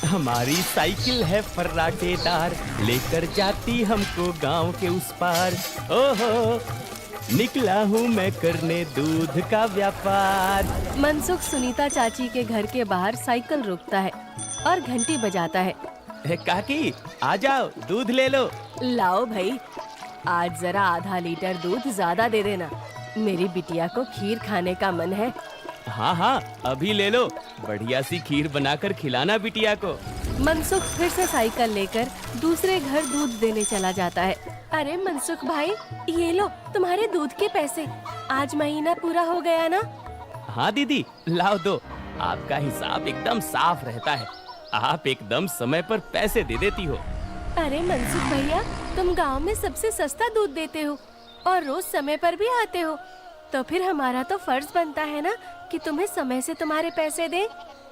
हमारी साइकिल है फर्राटेदार, लेकर जाती हमको गांव के उस पार। ओहो, निकला हूँ मैं करने दूध का व्यापार। मनसुख सुनीता चाची के घर के बाहर साइकिल रोकता है और घंटी बजाता है। काकी, आ जाओ, दूध ले लो। लाओ भाई, आज जरा आधा लीटर दूध ज्यादा दे देना, मेरी बिटिया को खीर खाने का मन है। हाँ हाँ, अभी ले लो, बढ़िया सी खीर बनाकर खिलाना बिटिया को। मनसुख फिर से साइकिल लेकर दूसरे घर दूध देने चला जाता है। अरे मनसुख भाई, ये लो तुम्हारे दूध के पैसे, आज महीना पूरा हो गया ना? हाँ दीदी, लाओ दो, आपका हिसाब एकदम साफ रहता है, आप एकदम समय पर पैसे दे देती हो। अरे मनसुख भैया, तुम गांव में सबसे सस्ता दूध देते हो और रोज समय पर भी आते हो, तो फिर हमारा तो फर्ज बनता है ना कि तुम्हें समय से तुम्हारे पैसे दें।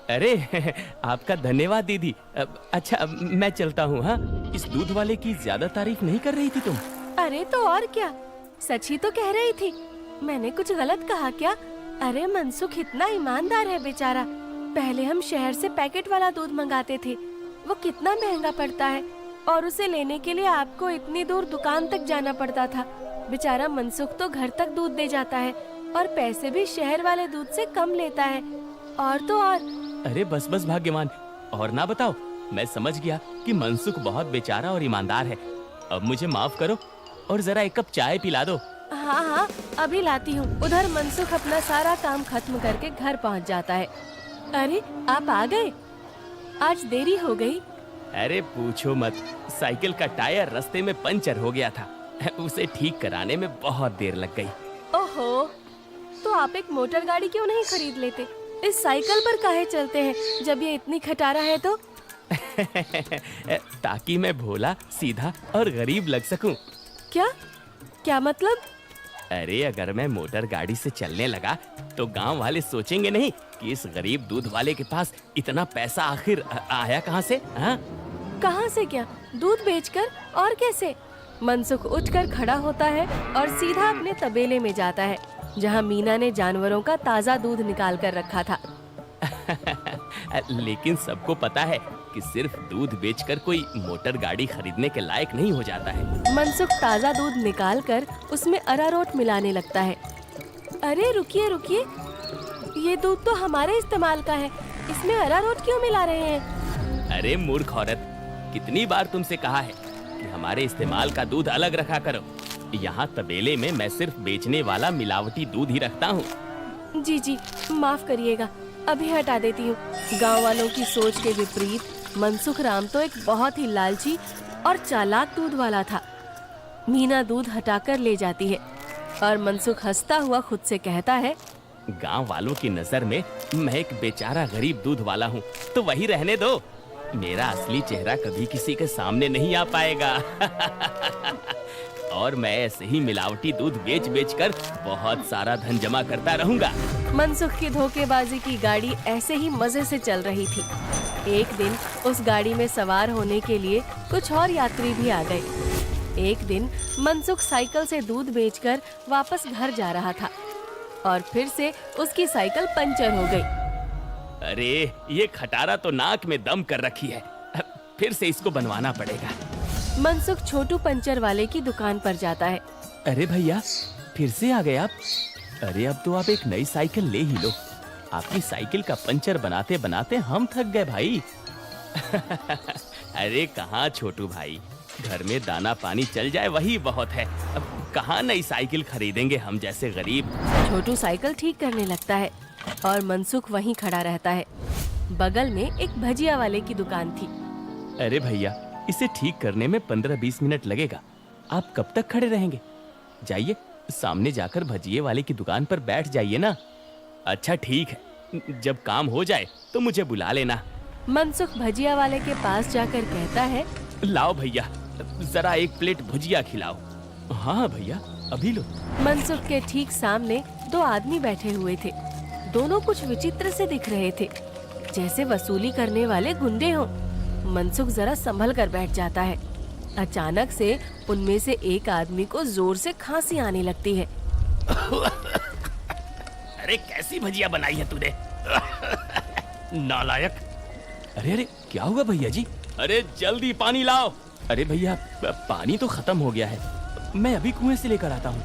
अरे आपका धन्यवाद दीदी। अच्छा, मैं चलता हूँ। हाँ, इस दूध वाले की ज्यादा तारीफ नहीं कर रही थी तुम? अरे तो और क्या, सच ही तो कह रही थी, मैंने कुछ गलत कहा क्या? अरे मनसुख इतना ईमानदार है बेचारा। पहले हम शहर से पैकेट वाला दूध मंगाते थे, वो कितना महंगा पड़ता है, और उसे लेने के लिए आपको इतनी दूर दुकान तक जाना पड़ता था। बेचारा मनसुख तो घर तक दूध दे जाता है और पैसे भी शहर वाले दूध से कम लेता है। और तो और। अरे बस बस भाग्यवान, और ना बताओ, मैं समझ गया कि मनसुख बहुत बेचारा और ईमानदार है। अब मुझे माफ करो और जरा एक कप चाय पिला दो। हाँ हाँ, अभी लाती हूँ। उधर मनसुख अपना सारा काम खत्म करके घर पहुँच जाता है। अरे आप आ गए, आज देरी हो गई। अरे पूछो मत, साइकिल का टायर रास्ते में पंचर हो गया था, उसे ठीक कराने में बहुत देर लग गई। ओहो, तो आप एक मोटर गाड़ी क्यों नहीं खरीद लेते? इस साइकिल पर काहे चलते हैं जब ये इतनी खटारा है तो? ताकि मैं भोला, सीधा और गरीब लग सकूं। क्या क्या मतलब? अरे अगर मैं मोटर गाड़ी से चलने लगा तो गांव वाले सोचेंगे नहीं कि इस गरीब दूध वाले के पास इतना पैसा आखिर आया कहां से? हाँ, कहां से क्या? दूध बेचकर? और कैसे? मनसुख उठकर खड़ा होता है और सीधा अपने तबेले में जाता है, जहां मीना ने जानवरों का ताजा दूध निकाल कर रखा था। लेकिन सबको पता है कि सिर्फ दूध बेचकर कोई मोटर गाड़ी खरीदने के लायक नहीं हो जाता है। मनसुख ताजा दूध निकालकर उसमें अरारोट मिलाने लगता है। अरे रुकिए रुकिए, ये दूध तो हमारे इस्तेमाल का है, इसमें अरारोट क्यों मिला रहे हैं? अरे मूर्ख औरत, कितनी बार तुमसे कहा है कि हमारे इस्तेमाल का दूध अलग रखा करो। यहाँ तबेले में मैं सिर्फ बेचने वाला मिलावटी दूध ही रखता हूँ। जी जी, माफ करिएगा, अभी हटा देती हूँ। गांव वालों की सोच के विपरीत मनसुख राम तो एक बहुत ही लालची और चालाक दूध वाला था। मीना दूध हटाकर ले जाती है और मनसुख हंसता हुआ खुद से कहता है, गांव वालों की नजर में मैं एक बेचारा गरीब दूध वाला हूँ, तो वही रहने दो। मेरा असली चेहरा कभी किसी के सामने नहीं आ पाएगा। और मैं ऐसे ही मिलावटी दूध बेच बेच कर बहुत सारा धन जमा करता रहूंगा। मनसुख की धोखेबाजी की गाड़ी ऐसे ही मजे से चल रही थी। एक दिन उस गाड़ी में सवार होने के लिए कुछ और यात्री भी आ गए। एक दिन मनसुख साइकिल से दूध बेचकर वापस घर जा रहा था और फिर से उसकी साइकिल पंचर हो गई। अरे ये खटारा तो नाक में दम कर रखी है, फिर से इसको बनवाना पड़ेगा। मनसुख छोटू पंचर वाले की दुकान पर जाता है। अरे भैया, फिर से आ गए आप? अरे अब तो आप एक नई साइकिल ले ही लो, आपकी साइकिल का पंचर बनाते बनाते हम थक गए भाई। अरे कहाँ छोटू भाई, घर में दाना पानी चल जाए वही बहुत है, अब कहाँ नई साइकिल खरीदेंगे हम जैसे गरीब। छोटू साइकिल ठीक करने लगता है और मनसुख वहीं खड़ा रहता है। बगल में एक भजिया वाले की दुकान थी। अरे भैया, इसे ठीक करने में 15-20 मिनट लगेगा, आप कब तक खड़े रहेंगे? जाइए, सामने जाकर भजिए वाले की दुकान पर बैठ जाइए ना। अच्छा ठीक है, जब काम हो जाए तो मुझे बुला लेना। मनसुख भजिया वाले के पास जाकर कहता है, लाओ भैया, जरा एक प्लेट भुजिया खिलाओ। हाँ भैया, अभी लो। मनसुख के ठीक सामने दो आदमी बैठे हुए थे। दोनों कुछ विचित्र से दिख रहे थे, जैसे वसूली करने वाले गुंडे हों। मनसुख जरा संभल कर बैठ जाता है। अचानक से उनमें से एक आदमी को जोर से खांसी आने लगती है। अरे कैसी भजिया बनाई है तूने? नालायक, अरे अरे क्या हुआ भैया जी? अरे जल्दी पानी लाओ। अरे भैया पानी तो खत्म हो गया है, मैं अभी कुएं से लेकर आता हूँ।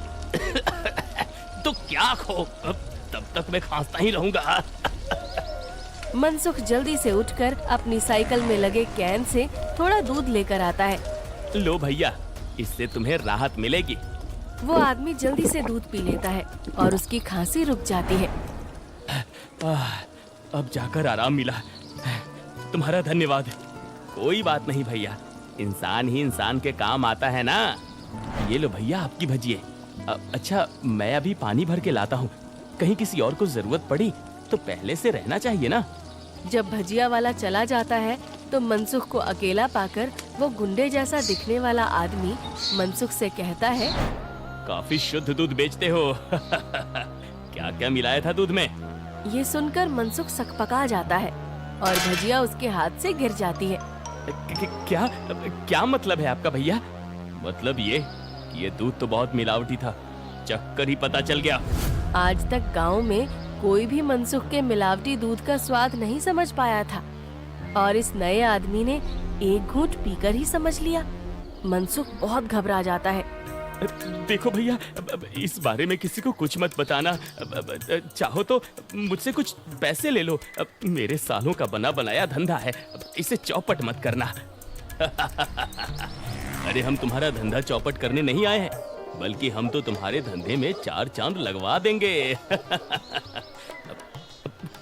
तो क्या खो, तब तक मैं खांसता ही रहूंगा। मनसुख जल्दी से उठकर अपनी साइकिल में लगे कैन से थोड़ा दूध लेकर आता है। लो भैया, इससे तुम्हें राहत मिलेगी। वो आदमी जल्दी से दूध पी लेता है और उसकी खांसी रुक जाती है। अब जाकर आराम मिला, तुम्हारा धन्यवाद। कोई बात नहीं भैया, इंसान ही इंसान के काम आता है ना। ये लो भैया आपकी भजिए। अच्छा मैं अभी पानी भर के लाता हूँ, कहीं किसी और को जरूरत पड़ी तो पहले से रहना चाहिए ना। जब भजिया वाला चला जाता है तो मनसुख को अकेला पाकर वो गुंडे जैसा दिखने वाला आदमी मनसुख से कहता है, काफी शुद्ध दूध बेचते हो। क्या क्या मिलाया था दूध में? ये सुनकर मनसुख सकपका जाता है और भजिया उसके हाथ से गिर जाती है। क्या क्या मतलब है आपका भैया? मतलब ये दूध तो बहुत मिलावटी था, चक्कर ही पता चल गया। आज तक गांव में कोई भी मनसुख के मिलावटी दूध का स्वाद नहीं समझ पाया था और इस नए आदमी ने एक घूंट पीकर ही समझ लिया। मनसुख बहुत घबरा जाता है। देखो भैया, इस बारे में किसी को कुछ मत बताना। चाहो तो मुझसे कुछ पैसे ले लो, मेरे सालों का बना बनाया धंधा है, इसे चौपट मत करना। अरे हम तुम्हारा धंधा चौपट करने नहीं आए हैं, बल्कि हम तो तुम्हारे धंधे में 4 चांद लगवा देंगे।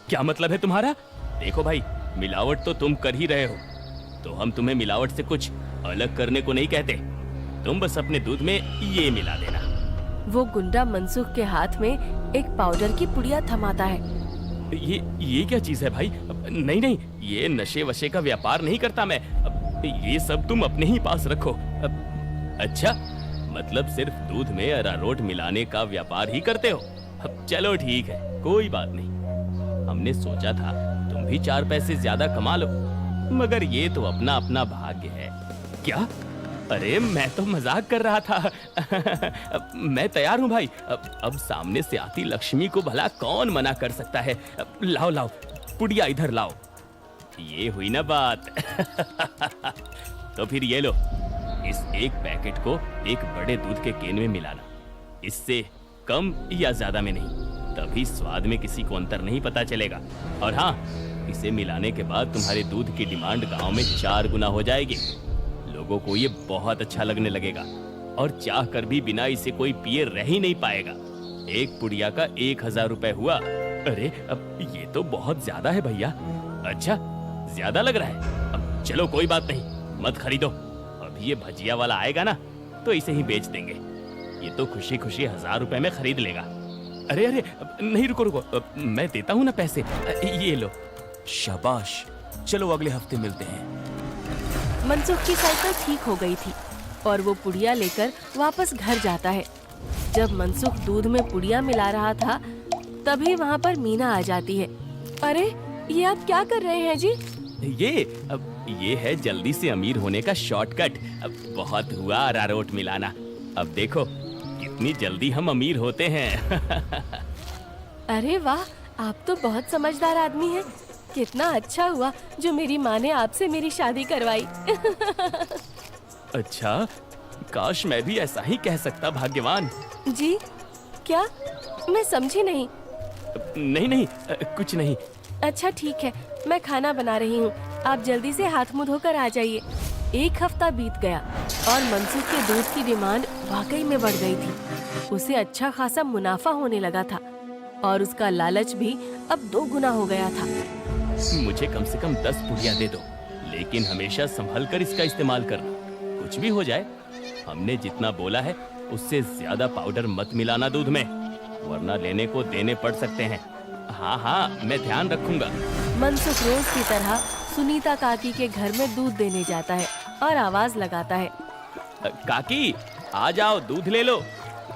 क्या मतलब है तुम्हारा? देखो भाई, मिलावट तो तुम कर ही रहे हो, तो हम तुम्हें मिलावट से कुछ अलग करने को नहीं कहते। तुम बस अपने दूध में ये मिला देना। वो गुंडा मनसुख के हाथ में एक पाउडर की पुड़िया थमाता है। ये क्या चीज है भाई? नहीं नहीं, ये नशे वशे का व्यापार नहीं करता मैं। ये सब तुम अपने ही पास रखो। अच्छा, मतलब सिर्फ दूध में अरारोट मिलाने का व्यापार ही करते हो? चलो ठीक है, कोई बात नहीं। हमने सोचा था तुम भी 4 पैसे ज्यादा कमा लो, मगर ये तो अपना अपना भाग्य है। क्या? अरे मैं तो मजाक कर रहा था। मैं तैयार हूँ भाई। अब सामने से आती लक्ष्मी को भला कौन मना कर सकता है। लाओ लाओ, पुड़िया इधर लाओ। ये हुई ना बात। तो फिर ये लो, इस एक पैकेट को एक बड़े दूध के केन में मिलाना। इससे कम या ज्यादा में नहीं, तभी स्वाद में किसी को अंतर नहीं पता चलेगा। और हाँ, इसे मिलाने के बाद तुम्हारे दूध की डिमांड गांव में 4 गुना हो जाएगी। लोगों को ये बहुत अच्छा लगने लगेगा और चाह कर भी बिना इसे कोई पिए रह ही नहीं पाएगा। एक पुड़िया का 1000 रुपए हुआ। अरे अब ये तो बहुत ज्यादा है भैया। अच्छा, ज्यादा लग रहा है? अब चलो कोई बात नहीं, मत खरीदो। अभी ये भजिया वाला आएगा ना, तो इसे ही बेच देंगे। ये तो खुशी खुशी 1000 रुपए में खरीद लेगा। अरे अरे नहीं, रुको रुको, मैं देता हूँ ना पैसे। ये लो। शाबाश, चलो अगले हफ्ते मिलते हैं। मनसुख की साइकिल ठीक हो गई थी और वो पुड़िया लेकर वापस घर जाता है। जब मनसुख दूध में पुड़िया मिला रहा था, तभी वहाँ पर मीना आ जाती है। अरे ये आप क्या कर रहे हैं जी? ये है जल्दी से अमीर होने का शॉर्टकट। बहुत हुआ अरारोट मिलाना, अब देखो कितनी जल्दी हम अमीर होते हैं। अरे वाह, आप तो बहुत समझदार आदमी हैं। कितना अच्छा हुआ जो मेरी माँ ने आपसे मेरी शादी करवाई। अच्छा, काश मैं भी ऐसा ही कह सकता, भाग्यवान। जी क्या? मैं समझी नहीं। नहीं नहीं, कुछ नहीं। अच्छा ठीक है, मैं खाना बना रही हूँ, आप जल्दी से हाथ मुंह धोकर आ जाइए। 1 हफ्ता बीत गया और मनसुख के दूध की डिमांड वाकई में बढ़ गई थी। उसे अच्छा खासा मुनाफा होने लगा था और उसका लालच भी अब 2 गुना हो गया था। मुझे कम से कम 10 पुड़िया दे दो, लेकिन हमेशा संभल कर इसका इस्तेमाल करना। कुछ भी हो जाए, हमने जितना बोला है उससे ज्यादा पाउडर मत मिलाना दूध में, वरना लेने को देने पड़ सकते हैं। हाँ हाँ, मैं ध्यान रखूंगा। मनसुख रोज की तरह सुनीता काकी के घर में दूध देने जाता है और आवाज लगाता है, काकी आ जाओ, दूध ले लो।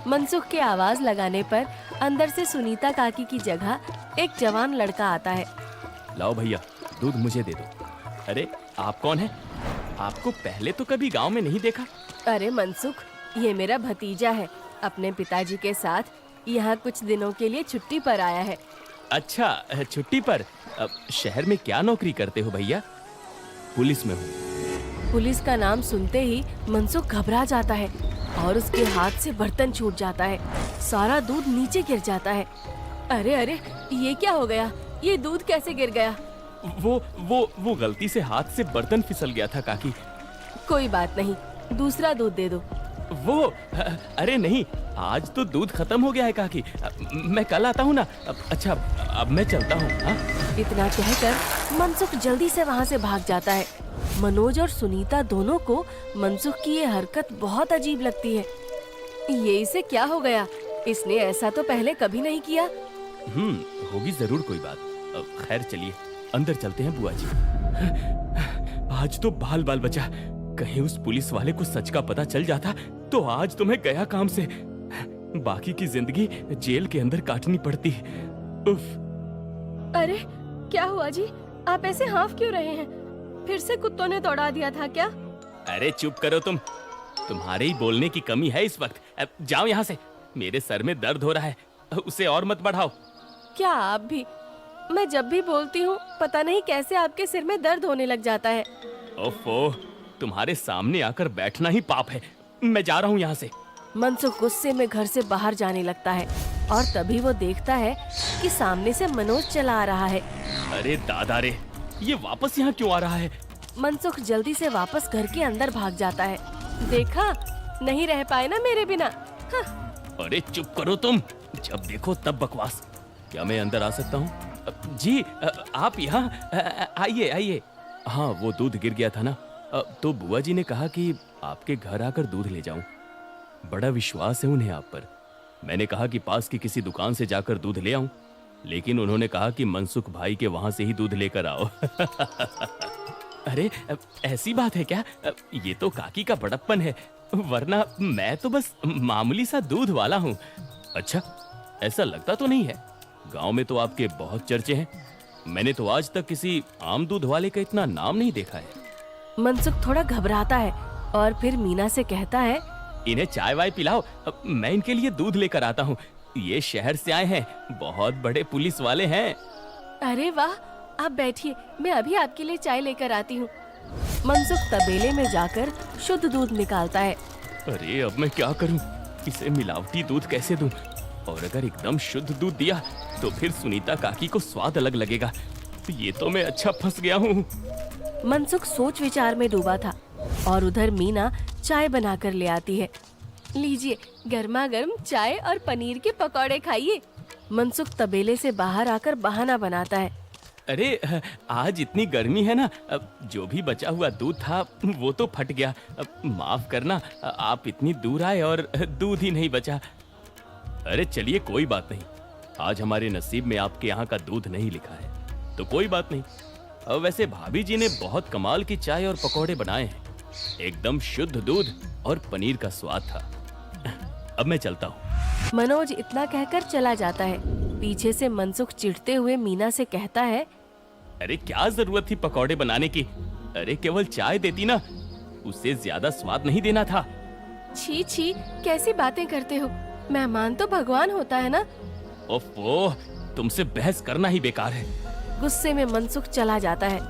मनसुख के आवाज लगाने पर अंदर से सुनीता काकी की जगह एक जवान लड़का आता है। लाओ भैया, दूध मुझे दे दो। अरे आप कौन है? आपको पहले तो कभी गांव में नहीं देखा। अरे मनसुख, ये मेरा भतीजा है, अपने पिताजी के साथ यहाँ कुछ दिनों के लिए छुट्टी पर आया है। अच्छा, छुट्टी पर? शहर में क्या नौकरी करते हो भैया? पुलिस में हूँ। पुलिस का नाम सुनते ही मनसुख घबरा जाता है और उसके हाथ से बर्तन छूट जाता है। सारा दूध नीचे गिर जाता है। अरे अरे, ये क्या हो गया? ये दूध कैसे गिर गया? वो गलती से हाथ से बर्तन फिसल गया था काकी। कोई बात नहीं, दूसरा दूध दे दो। अरे नहीं, आज तो दूध खत्म हो गया है काकी। मैं कल आता हूँ ना। अच्छा, अब मैं चलता हूँ। हाँ? इतना कहकर मनसुख जल्दी से वहाँ से भाग जाता है। मनोज और सुनीता दोनों को मनसुख की ये हरकत बहुत अजीब लगती है। ये इसे क्या हो गया? इसने ऐसा तो पहले कभी नहीं किया। होगी जरूर कोई बात। खैर चलिए अंदर चलते हैं बुआ जी। आज तो बाल बाल बचा। कहीं उस पुलिस वाले को सच का पता चल जाता तो आज तो मैं गया काम से। बाकी की जिंदगी जेल के अंदर काटनी पड़ती। उफ। अरे क्या हुआ जी? आप ऐसे हाफ क्यों रहे हैं? फिर से कुत्तों ने दौड़ा दिया था क्या? अरे चुप करो तुम। तुम्हारे ही बोलने की कमी है इस वक्त। अब जाओ यहाँ से। मेरे सर में दर्द हो रहा है, उसे और मत बढ़ाओ। क्या आप भी? मैं जब भी बोलती हूँ पता नहीं कैसे आपके सिर में दर्द होने लग जाता है। ओफो, तुम्हारे सामने आकर बैठना ही पाप है। मैं जा रहा हूँ यहाँ से। मनसुख गुस्से में घर से बाहर जाने लगता है और तभी वो देखता है कि सामने से मनोज चला आ रहा है। अरे दादा रे, ये वापस यहाँ क्यों आ रहा है? मनसुख जल्दी से वापस घर के अंदर भाग जाता है। देखा, नहीं रह पाए ना मेरे बिना। हाँ। अरे चुप करो तुम, जब देखो तब बकवास। क्या मैं अंदर आ सकता हूँ? जी आप यहाँ आइए आइए। हाँ, वो दूध गिर गया था ना, तो बुआ जी ने कहा कि आपके घर आकर दूध ले जाऊं। बड़ा विश्वास है उन्हें आप पर। मैंने कहा कि पास की किसी दुकान से जाकर दूध ले आऊं, लेकिन उन्होंने कहा कि मनसुख भाई के वहां से ही दूध लेकर आओ। अरे ऐसी बात है क्या? ये तो काकी का बड़प्पन है, वरना मैं तो बस मामूली सा दूध वाला हूँ। अच्छा, ऐसा लगता तो नहीं है। गांव में तो आपके बहुत चर्चे हैं। मैंने तो आज तक किसी आम दूध वाले का इतना नाम नहीं देखा है। मनसुख थोड़ा घबराता है और फिर मीना से कहता है, इन्हें चाय वाय पिलाओ, मैं इनके लिए दूध लेकर आता हूँ। ये शहर से आए हैं, बहुत बड़े पुलिस वाले हैं। अरे वाह, आप बैठिए, मैं अभी आपके लिए चाय लेकर आती हूँ। मनसुख तबेले में जाकर शुद्ध दूध निकालता है। अरे अब मैं क्या करूँ? इसे मिलावटी दूध कैसे दूं? और अगर एकदम शुद्ध दूध दिया तो फिर सुनीता काकी को स्वाद अलग लगेगा। ये तो मैं अच्छा फंस गया हूँ। मनसुख सोच विचार में डूबा था और उधर मीना चाय बनाकर ले आती है। लीजिए, गर्मा गर्म चाय और पनीर के पकौड़े खाइए। मनसुख तबेले से बाहर आकर बहाना बनाता है। अरे आज इतनी गर्मी है ना, जो भी बचा हुआ दूध था वो तो फट गया। माफ करना, आप इतनी दूर आए और दूध ही नहीं बचा। अरे चलिए कोई बात नहीं, आज हमारे नसीब में आपके यहाँ का दूध नहीं लिखा है, तो कोई बात नहीं। वैसे भाभी जी ने बहुत कमाल की चाय और पकौड़े बनाए हैं। एकदम शुद्ध दूध और पनीर का स्वाद था। अब मैं चलता हूँ। मनोज इतना कहकर चला जाता है। पीछे से मनसुख चिढ़ते हुए मीना से कहता है, अरे क्या जरूरत थी पकौड़े बनाने की? अरे केवल चाय देती ना, उससे ज्यादा स्वाद नहीं देना था। छी छी, कैसी बातें करते हो? मेहमान तो भगवान होता है ना। ओफो, तुमसे बहस करना ही बेकार है। गुस्से में मनसुख चला जाता है।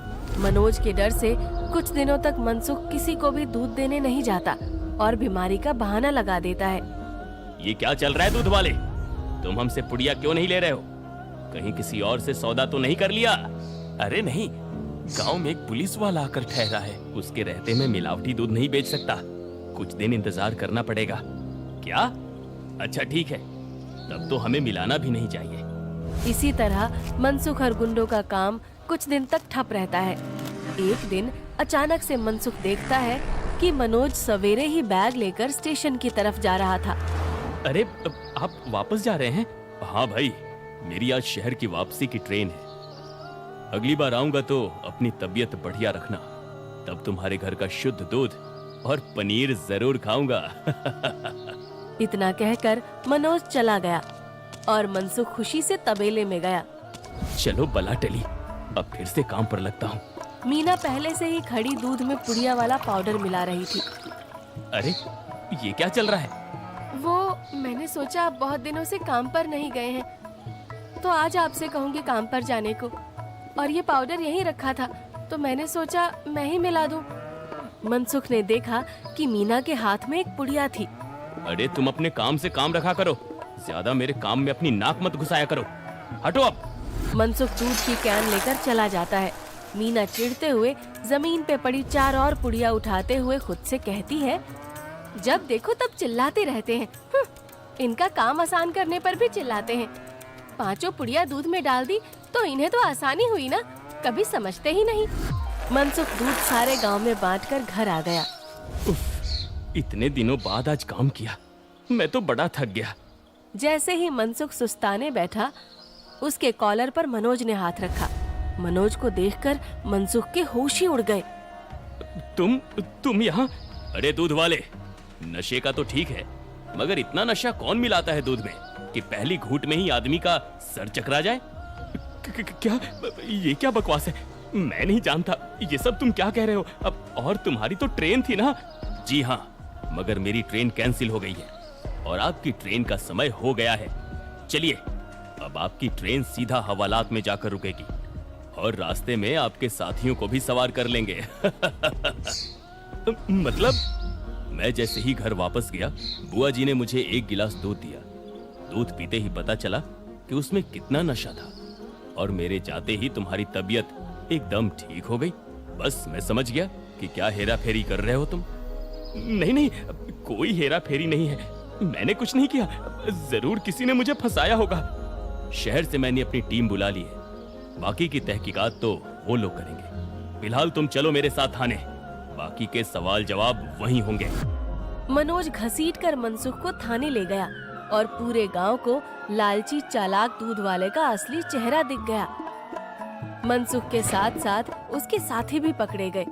मनोज के डर से कुछ दिनों तक मनसुख किसी को भी दूध देने नहीं जाता और बीमारी का बहाना लगा देता है। ये क्या चल रहा है दूध वाले? तुम हमसे पुड़िया क्यों नहीं ले रहे हो? कहीं किसी और से सौदा तो नहीं कर लिया? अरे नहीं, गांव में एक पुलिस वाला आकर ठहरा है, उसके रहते मैं मिलावटी दूध नहीं बेच सकता। कुछ दिन इंतजार करना पड़ेगा। क्या? अच्छा ठीक है, तब तो हमें मिलाना भी नहीं चाहिए। इसी तरह मनसुख और गुंडों का काम कुछ दिन तक ठप रहता है। एक दिन अचानक से मनसुख देखता है कि मनोज सवेरे ही बैग लेकर स्टेशन की तरफ जा रहा था। अरे आप वापस जा रहे हैं? हाँ भाई, मेरी आज शहर की वापसी की ट्रेन है। अगली बार आऊंगा तो अपनी तबीयत बढ़िया रखना, तब तुम्हारे घर का शुद्ध दूध और पनीर जरूर खाऊंगा। इतना कहकर मनोज चला गया और मनसुख खुशी से तबेले में गया। चलो बला टली, अब फिर से काम पर लगता हूँ। मीना पहले से ही खड़ी दूध में पुड़िया वाला पाउडर मिला रही थी। अरे ये क्या चल रहा है? वो मैंने सोचा आप बहुत दिनों से काम पर नहीं गए हैं, तो आज आपसे कहूँगी काम पर जाने को। और ये पाउडर यहीं रखा था, तो मैंने सोचा मैं ही मिला दूं। मनसुख ने देखा कि मीना के हाथ में एक पुड़िया थी। अरे तुम अपने काम से काम रखा करो, ज्यादा मेरे काम में अपनी नाक मत घुसाया करो। हटो अब। मनसुख दूध की कैन लेकर चला जाता है। मीना चिढ़ते हुए जमीन पे पड़ी 4 और पुड़िया उठाते हुए खुद से कहती है, जब देखो तब चिल्लाते रहते हैं। इनका काम आसान करने पर भी चिल्लाते हैं। 5 पुड़िया दूध में डाल दी तो इन्हें तो आसानी हुई ना, कभी समझते ही नहीं। मनसुख दूध सारे गांव में बांटकर घर आ गया। इतने दिनों बाद आज काम किया, मैं तो बड़ा थक गया। जैसे ही मनसुख सुस्ताने बैठा, उसके कॉलर पर मनोज ने हाथ रखा। मनोज को देखकर मनसुख के होश ही उड़ गए। तुम यहाँ? अरे दूध वाले, नशे का तो ठीक है, मगर इतना नशा कौन मिलाता है दूध में कि पहली घूंट में ही आदमी का सर चकरा जाए? क्या ये क्या बकवास है? मैं नहीं जानता ये सब तुम क्या कह रहे हो। अब और तुम्हारी तो ट्रेन थी ना? जी हाँ, मगर मेरी ट्रेन कैंसिल हो गई है और आपकी ट्रेन का समय हो गया है। चलिए, अब आपकी ट्रेन सीधा हवालात में जाकर रुकेगी और रास्ते में आपके साथियों को भी सवार कर लेंगे। मतलब? मैं जैसे ही घर वापस गया, बुआ जी ने मुझे 1 गिलास दूध दिया। दूध पीते ही पता चला कि उसमें कितना नशा था और मेरे जाते ही तुम्हारी तबीयत एकदम ठीक हो गई। बस मैं समझ गया कि क्या हेरा फेरी कर रहे हो तुम। नहीं, कोई हेरा फेरी नहीं है, मैंने कुछ नहीं किया। जरूर किसी ने मुझे फंसाया होगा। शहर से मैंने अपनी टीम बुला ली है, बाकी की तहकीकात तो वो लोग करेंगे। फिलहाल तुम चलो मेरे साथ थाने, बाकी के सवाल जवाब वहीं होंगे। मनोज घसीटकर मनसुख को थाने ले गया और पूरे गांव को लालची चालाक दूध वाले का असली चेहरा दिख गया। मनसुख के साथ साथ उसके साथी भी पकड़े गए